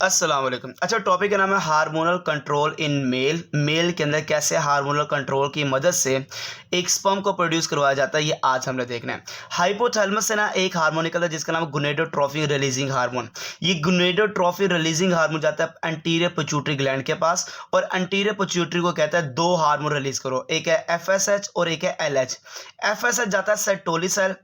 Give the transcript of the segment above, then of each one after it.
अस्सलाम वालेकुम। अच्छा, टॉपिक का नाम है hormonal control in male. Male के अंदर कैसे हार्मोनल कंट्रोल की मदद से एक स्पर्म को प्रोड्यूस करवाया जाता है, ये आज हमने देखना है। हाइपोथैलेमस से ना एक हार्मोन निकलता है जिसका नाम है गोनेडोट्रोपिन रिलीजिंग हार्मोन। ये गोनेडोट्रोपिन रिलीजिंग हार्मोन जाता है एंटीरियर पिट्यूटरी ग्लैंड के पास, और एंटीरियर पिट्यूटरी को कहता है दो हार्मोन रिलीज करो, एक है एफएसएच और एक है एलएच। एफएसएच जाता है सर्टोली सेल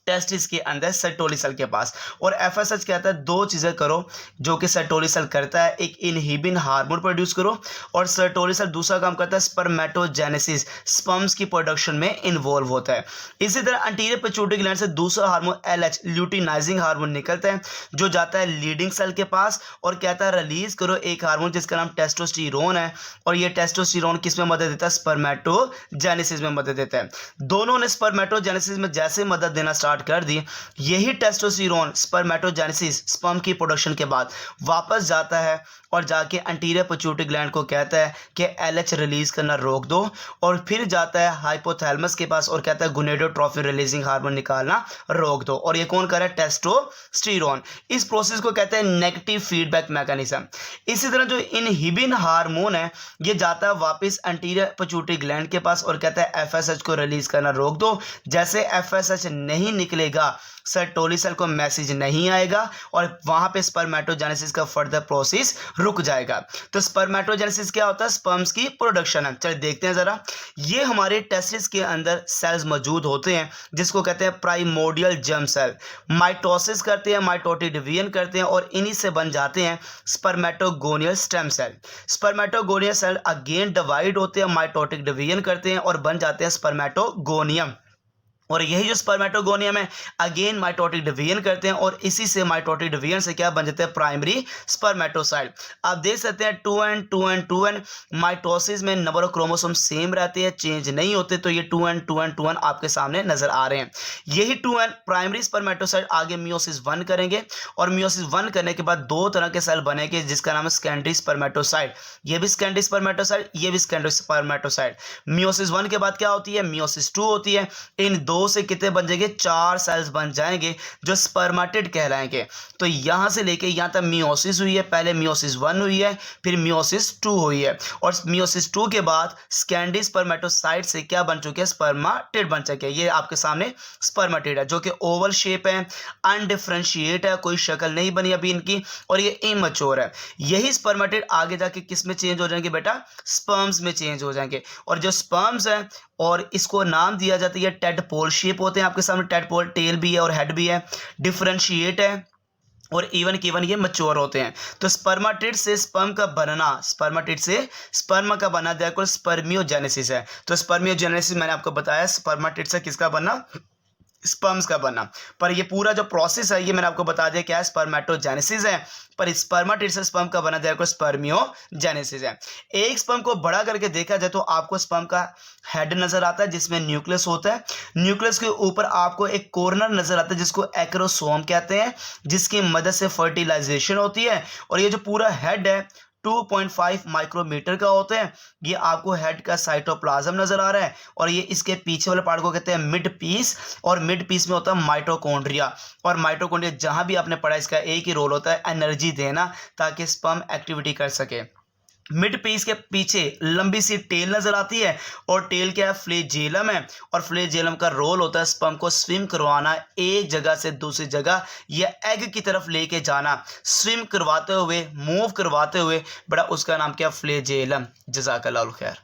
टेस्टिस के अंदर सर्टोली सेल के पास, और एफएसएच कहता है दो चीज़ें करो जो कि सर्टोली सेल करता है, एक इनहिबिन हार्मोन प्रोड्यूस करो, और सर्टोली सेल दूसरा काम करता है स्पर्मेटोजेनेसिस, स्पर्म्स की प्रोडक्शन में इन्वॉल्व होता है। इसी तरह एंटीरियर पिट्यूटरी ग्लैंड से दूसरा हार्मोन एलएच ल्यूटिनाइजिंग हार्मोन निकलता है जो जाता है लीडिंग सेल के पास और कहता है रिलीज करो एक हार्मोन जिसका नाम टेस्टोस्टेरोन है, और ये टेस्टोस्टेरोन किस में मदद देता है? स्पर्मेटोजेनेसिस में मदद देता है। दोनों ने स्पर्मेटोजेनेसिस में जैसे मदद देना स्टार्ट कर दी, यही टेस्टोस्टेरोन स्पर्मेटोजेनेसिस स्पर्म की प्रोडक्शन के बाद वापस जाता है और जाके एंटीरियर पिट्यूटरी ग्लैंड को कहता है कि एलएच रिलीज करना रोक दो, और फिर जाता है हाइपोथैलेमस के पास और कहता है गोनेडोट्रोपिन रिलीजिंग हार्मोन निकालना रोक दो, और ये कौन कर रहा है? टेस्टोस्टेरोन। इस प्रोसेस को कहते हैं नेगेटिव फीडबैक मैकेनिज्म। इसी तरह जो इनहिबिन हार्मोन है ये जाता है वापस एंटीरियर पिट्यूटरी ग्लैंड के पास और कहता है एफएसएच को रिलीज करना रोक दो। जैसे एफएसएच नहीं निकलेगा, सर्टोली सेल को मैसेज नहीं आएगा और वहां पे स्पर्मेटोजेनेसिस का फर्दर प्रोसेस रुक जाएगा। तो स्पर्मेटोजेनेसिस क्या होता है? स्पर्म्स की प्रोडक्शन है। चलिए देखते हैं जरा। ये हमारे टेस्टिस के अंदर सेल्स मौजूद होते हैं जिसको कहते हैं प्राइमोर्डियल जर्म सेल। माइटोसिस करते हैं, माइटोटिक डिवीजन करते हैं, और इन्हीं से बन जाते हैं spermatogonial stem cell. Spermatogonial cell again divide होते हैं, माइटोटिक डिवीजन करते हैं और बन जाते हैं स्पर्मेटोगोनियम, और यही जो स्पर्मेटोगोनियम है अगेन माइटोटिक डिवीजन करते हैं, और इसी से माइटोटिक डिवीजन से क्या बन जाते हैं? Primary spermatocyte. आप देख सकते हैं 2n 2n 2n माइटोसिस में नंबर ऑफ क्रोमोसोम सेम रहते हैं, चेंज नहीं होते, तो ये 2n 2n 2n आपके सामने नजर आ रहे हैं। यही 2n प्राइमरी स्पर्मेटोसाइट आगे मियोसिस 1 करेंगे, और मियोसिस 1 करने के बाद दो तरह के सेल बनेंगे जिसका नाम है सेकेंडरी स्पर्मेटोसाइट। ये भी सेकेंडरी स्पर्मेटोसाइट, ये भी सेकेंडरी स्पर्मेटोसाइट। मियोसिस 1 के बाद क्या होती है? मियोसिस 2 होती है। इन दो से कितने बन जाएंगे? 4 सेल्स बन जाएंगे जो स्पर्मेटिड कहलाएंगे। तो यहां से लेके यहां तक मियोसिस हुई है, पहले मियोसिस 1 हुई है, फिर मियोसिस 2 हुई है, और मियोसिस 2 के बाद सेकेंडरी स्पर्मेटोसाइट से क्या बन चुके हैं? स्पर्मेटिड बन चुके हैं। ये आपके सामने स्पर्मेटिड है जो कि ओवल शेप है, अनडिफरेंशिएट है, कोई शक्ल नहीं बनी अभी इनकी, और ये इमैच्योर है। यही स्पर्मेटिड आगे जाके किस में चेंज हो जाएंगे बेटा? स्पर्म्स में चेंज हो जाएंगे, और जो स्पर्म्स है और इसको नाम दिया जाता है टेडपोल शेप होते हैं आपके सामने। टेडपोल टेल भी है और हेड भी है, डिफरेंशिएट है, और इवन की इवन ये मैच्योर होते हैं। तो स्पर्मेटिड से स्पर्म का बनना, स्पर्मेटिड से स्पर्म का बनना देखो स्पर्मियोजेनेसिस है। तो स्पर्मियोजेनेसिस मैंने आपको बताया, स्पर्मेटिड से किसका बनना? स्पर्म्स का बनना। पर ये पूरा जो प्रोसेस है ये मैंने आपको बता दिया क्या है? स्पर्मेटोजेनेसिस है। पर स्पर्मेटिड से स्पर्म का बना देखो स्पर्मियोजेनेसिस है। एक स्पर्म को बड़ा करके देखा जाए तो आपको स्पर्म का हेड नजर आता है जिसमें न्यूक्लियस होता है। न्यूक्लियस के ऊपर आपको एक कॉर्नर नजर आता है जिसको एक्रोसोम कहते हैं, जिसकी मदद से फर्टिलाइजेशन होती है। और ये जो पूरा हेड है 2.5 माइक्रोमीटर का होता है। ये आपको हेड का साइटोप्लाज्म नजर आ रहा है, और ये इसके पीछे वाले पार्ट को कहते हैं मिड पीस, और मिड पीस में होता है माइटोकॉन्ड्रिया। और माइटोकॉन्ड्रिया जहां भी आपने पढ़ा इसका एक ही रोल होता है, एनर्जी देना ताकि स्पर्म एक्टिविटी कर सके। मिड पीस के पीछे लंबी सी टेल नजर आती है, और टेल क्या है? फ्लैजेलम है, और फ्लैजेलम का रोल होता है स्पर्म को स्विम करवाना, एक जगह से दूसरी जगह या एग की तरफ लेके जाना, स्विम करवाते हुए, मूव करवाते हुए, बड़ा उसका नाम क्या? फ्लैजेलम। जज़ाकल्लाहु खैर।